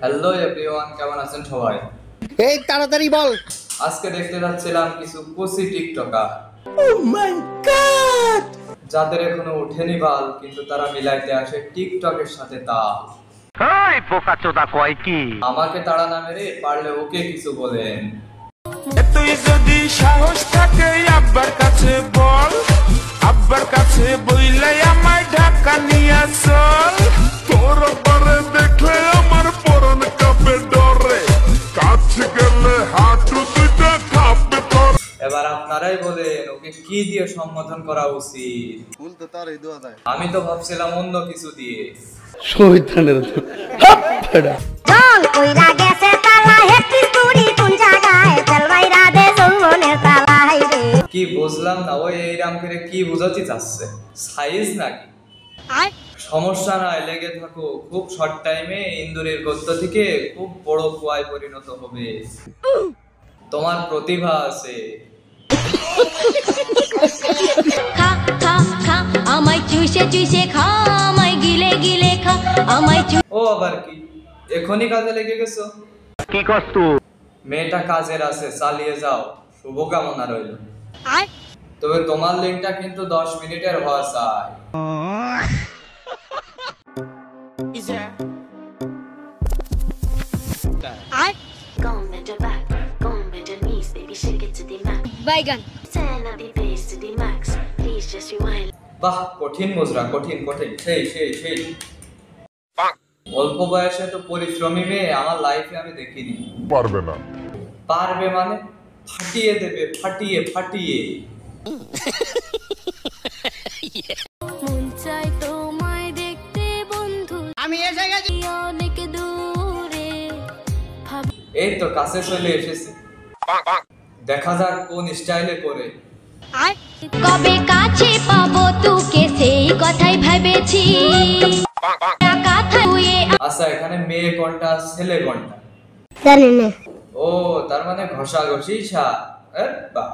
Hello everyone, কেমন আছেন সবাই? এই তাড়াতাড়ি বল। আজকে দেখতে যাচ্ছিলাম কিছু কুচি টিকটকার। ও মাই গড! যাদের এখনো ওঠেনি বাল, কিন্তু তারা মিলাইতে আসে টিকটকের সাথে তাল। এই বোকাচোদা কয় কি? আমাকে তাড়া না মেরে পারলে ওকে কিছু বলেন। তুই যদি সাহস থাকে আব্বার কাছে বল, আব্বার কাছে বইলাই আমায় ঢাকা নিয়ে চল। তোর পরে দেখলে আমার পরন কাঁপে ডরে, কাছে গেলে হাঁটু দুইটা কাঁপে তোর। এবার আপনারাই বলেন ওকে কি দিয়ে সম্বোধন করা উচিত? আমি তো ভাবছিলাম অন্য কিছু দিয়ে। শয়তানের হাপ্পাড়া জল কইরা গেছে তালা হেতি তুড়ি কোন জায়গায় চলবাইরা দে যৌবনের তালাই রে। কি বুঝলাম না, ওই এইরাম করে কি বুঝাতে চাচ্ছে? সাইজ নাকি? সমস্যা নাই, লেগে থাকো। খুব শর্ট টাইমে ইন্দুরের গদ্য থেকে খুব বড় কুয়ায় পরিণত হবে। তোমার প্রতিভা আছে। খা খা খা আমায় চুষে চুষে খা, আমায় গিলে গিলে খা, আমায় ও আবার কি, এখনই কাজে লেগে গেছো? কি করছ তুই? মেয়েটা কাজের আছে, চালিয়ে যাও। শুভকামনা রইল। তবে তোমার লিঙ্কটা কিন্তু 10 মিনিটের হওয়া চাই। Gone with the back, gone with the knees, baby shake it to the max. বাইগান 10 of the bass to the max, please just rewind. বাহ, কঠিন মুজরা, কঠিন কঠিন, সেই সেই সেই। অল্প বয়সে তো পরিশ্রমী মেয়ে আমার লাইফে আমি দেখিনি। পারবে না। পারবে মানে? ফাটিয়ে দেবে, ফাটিয়ে ফাটিয়ে। মন চাই তোমায় দেখতে বন্ধু, আমি এসে গেছি। অনেক দূরে এই তো কাছে চলে এসেছে, দেখা যাক কোন স্টাইলে করে। কবে কাছে পাবো তোকে সেই কথাই ভেবেছি। আচ্ছা, এখানে মেয়ে কোনটা ছেলে কোনটা জানি না। ও, তার মানে ঘষাঘষি সা। বাহ।